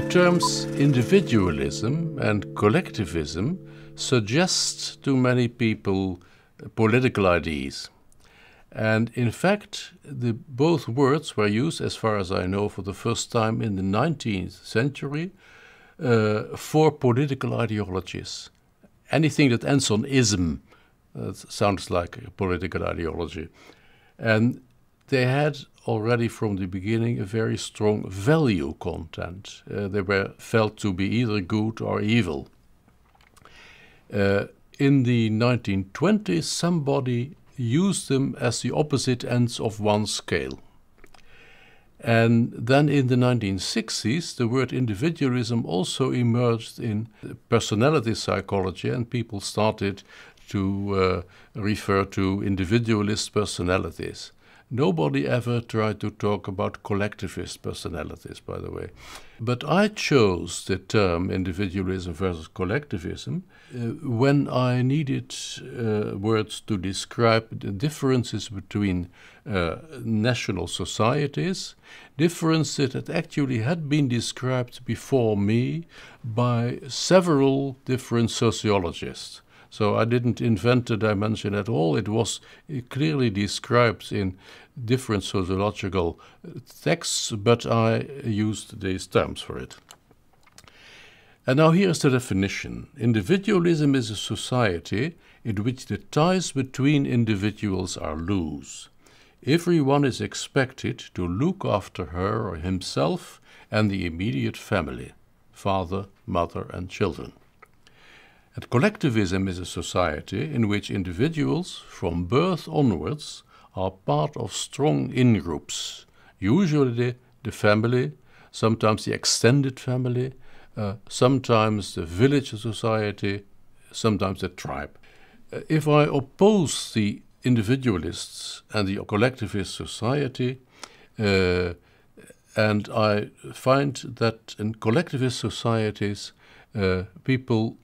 The terms individualism and collectivism suggest to many people political ideas. And in fact, both words were used, as far as I know, for the first time in the 19th century for political ideologies. Anything that ends on ism sounds like a political ideology. And they had already from the beginning a very strong value content. They were felt to be either good or evil. In the 1920s, somebody used them as the opposite ends of one scale. And then in the 1960s, the word individualism also emerged in personality psychology, and people started to refer to individualist personalities. Nobody ever tried to talk about collectivist personalities, by the way. But I chose the term individualism versus collectivism when I needed words to describe the differences between national societies, differences that actually had been described before me by several different sociologists. So I didn't invent the dimension at all. It was clearly described in different sociological texts, but I used these terms for it. And now here's the definition. Individualism is a society in which the ties between individuals are loose. Everyone is expected to look after her or himself and the immediate family, father, mother, and children. And collectivism is a society in which individuals from birth onwards are part of strong in-groups, usually the family, sometimes the extended family, sometimes the village society, sometimes the tribe. If I oppose the individualists and the collectivist society, and I find that in collectivist societies, people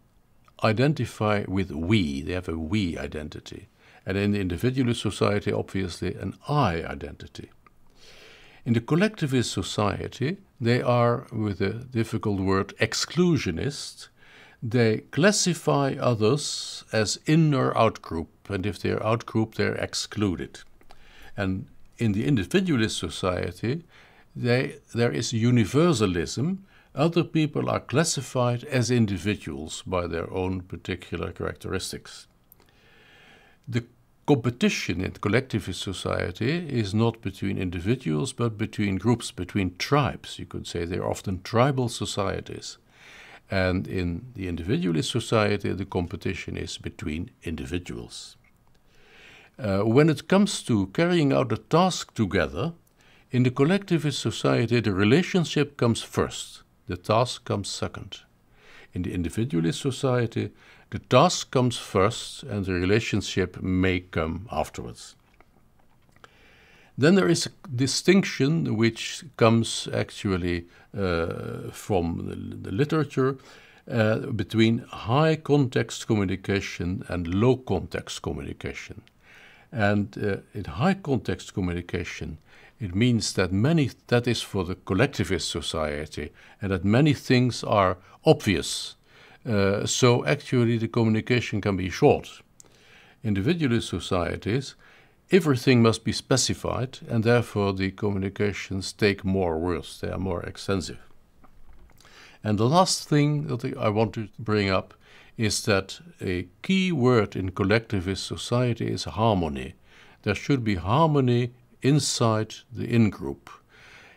identify with we, they have a we identity. And in the individualist society, obviously, an I identity. In the collectivist society, they are, with a difficult word, exclusionist. They classify others as in or outgroup, and if they're outgroup, they're excluded. And in the individualist society, there is universalism. Other people are classified as individuals by their own particular characteristics. The competition in collectivist society is not between individuals, but between groups, between tribes. You could say they're often tribal societies. And in the individualist society, the competition is between individuals. When it comes to carrying out a task together, in the collectivist society, the relationship comes first. The task comes second. In the individualist society, the task comes first and the relationship may come afterwards. Then there is a distinction which comes actually from the literature between high context communication and low context communication. And in high context communication, it means that that is for the collectivist society, and that many things are obvious. So actually the communication can be short. Individualist societies, everything must be specified, and therefore the communications take more words, they are more extensive. And the last thing that I want to bring up is that a key word in collectivist society is harmony. There should be harmony inside the in-group.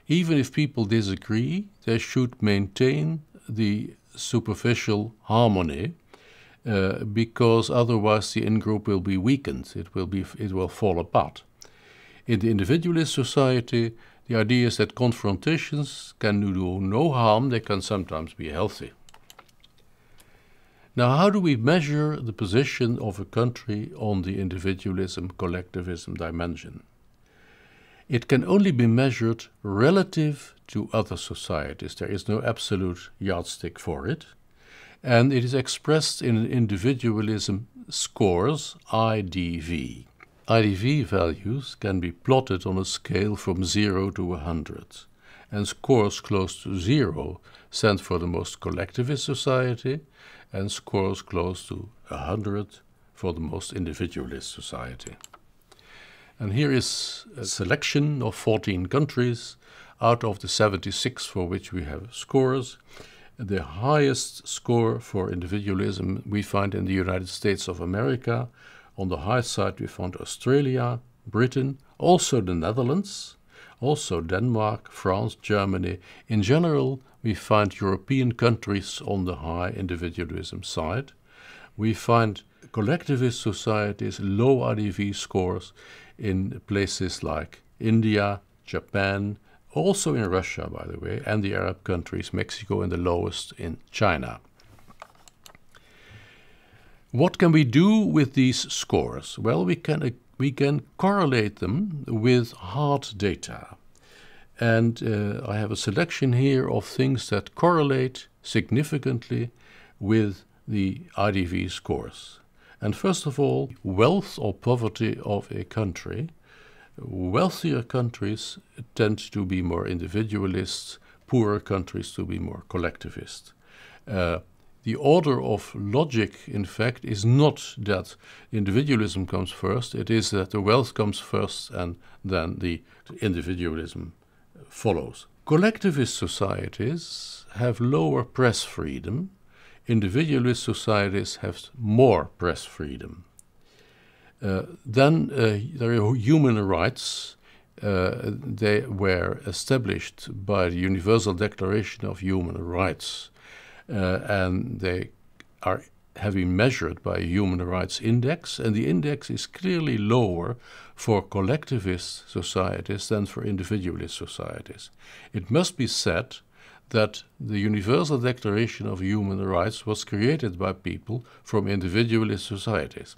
Even if people disagree, they should maintain the superficial harmony because otherwise the in-group will be weakened. It will fall apart. In the individualist society, the idea is that confrontations can do no harm, they can sometimes be healthy. Now, how do we measure the position of a country on the individualism-collectivism dimension? It can only be measured relative to other societies. There is no absolute yardstick for it. And it is expressed in individualism scores, IDV. IDV values can be plotted on a scale from 0 to 100. and scores close to 0 stand for the most collectivist society, and scores close to 100 for the most individualist society. And here is a selection of 14 countries out of the 76 for which we have scores. The highest score for individualism we find in the United States of America. On the high side we found Australia, Britain, also the Netherlands, also Denmark, France, Germany. In general, we find European countries on the high individualism side. We find collectivist societies, low IDV scores in places like India, Japan, also in Russia, by the way, and the Arab countries, Mexico, and the lowest in China. What can we do with these scores? Well, we can correlate them with hard data. And I have a selection here of things that correlate significantly with the IDV scores. And first of all, wealth or poverty of a country. Wealthier countries tend to be more individualist, poorer countries to be more collectivist. The order of logic, in fact, is not that individualism comes first, it is that the wealth comes first and then the individualism follows. Collectivist societies have lower press freedom, individualist societies have more press freedom. Then there are human rights. They were established by the Universal Declaration of Human Rights, and they have been measured by a Human Rights Index, and the index is clearly lower for collectivist societies than for individualist societies. It must be said that the Universal Declaration of Human Rights was created by people from individualist societies.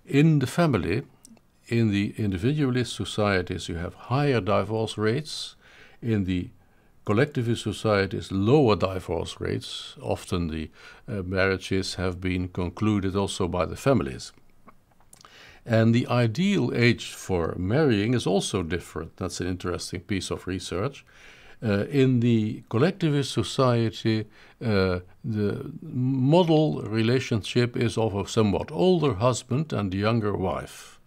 In the family, in the individualist societies, you have higher divorce rates. In the collectivist societies, lower divorce rates. Often the marriages have been concluded also by the families. And the ideal age for marrying is also different. That's an interesting piece of research. In the collectivist society, the model relationship is of a somewhat older husband and younger wife.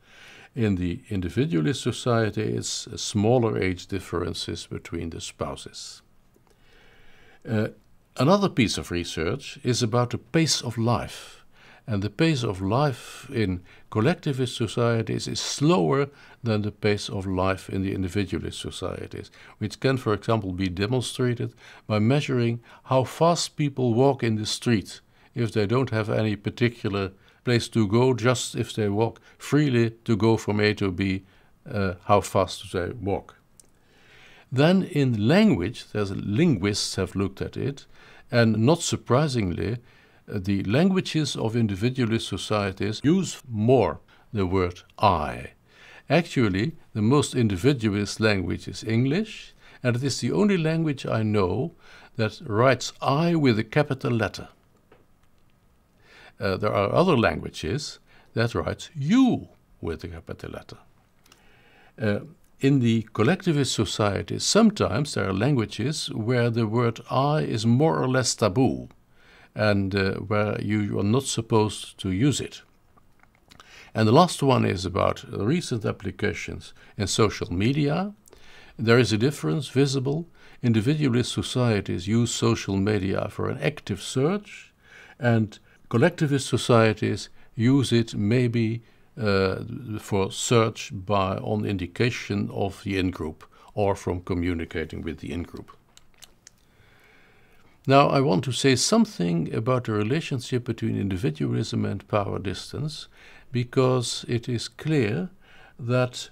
In the individualist society, it's smaller age differences between the spouses. Another piece of research is about the pace of life. And the pace of life in collectivist societies is slower than the pace of life in the individualist societies, which can, for example, be demonstrated by measuring how fast people walk in the street if they don't have any particular place to go, just if they walk freely to go from A to B, how fast do they walk. Then in language, linguists have looked at it, and not surprisingly, the languages of individualist societies use more the word I. Actually, the most individualist language is English, and it is the only language I know that writes I with a capital letter. There are other languages that write you with a capital letter. In the collectivist societies, sometimes there are languages where the word I is more or less taboo, and where you are not supposed to use it. And the last one is about recent applications in social media. There is a difference visible. Individualist societies use social media for an active search, and collectivist societies use it maybe for search on indication of the in-group or from communicating with the in-group. Now I want to say something about the relationship between individualism and power distance, because it is clear that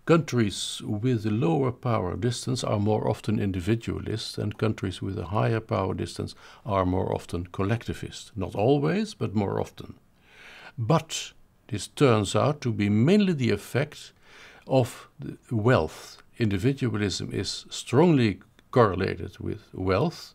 countries with a lower power distance are more often individualist, and countries with a higher power distance are more often collectivist. Not always, but more often. But this turns out to be mainly the effect of wealth. Individualism is strongly correlated with wealth,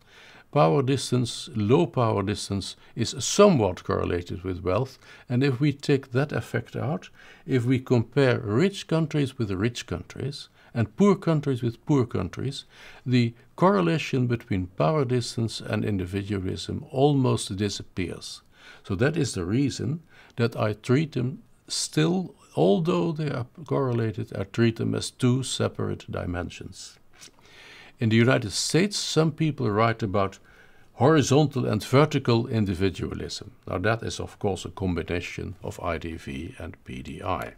power distance, low power distance is somewhat correlated with wealth, and if we take that effect out, if we compare rich countries with rich countries and poor countries with poor countries, the correlation between power distance and individualism almost disappears. So that is the reason that I treat them still, although they are correlated, I treat them as two separate dimensions. In the United States, some people write about horizontal and vertical individualism. Now that is of course a combination of IDV and PDI.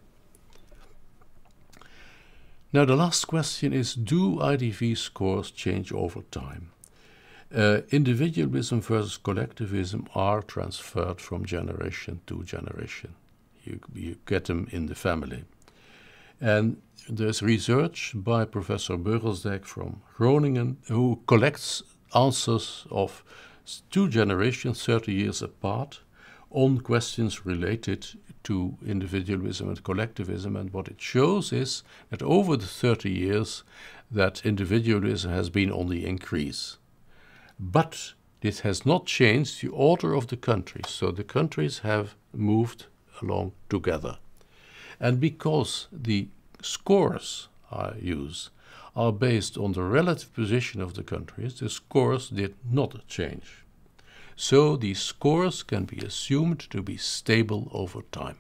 Now the last question is, do IDV scores change over time? Individualism versus collectivism are transferred from generation to generation. You get them in the family. And there's research by Professor Beugelsdijk from Groningen who collects answers of two generations, 30 years apart, on questions related to individualism and collectivism. And what it shows is that over the 30 years that individualism has been on the increase. But this has not changed the order of the countries. So the countries have moved along together. And because the scores I use are based on the relative position of the countries, the scores did not change. So these scores can be assumed to be stable over time.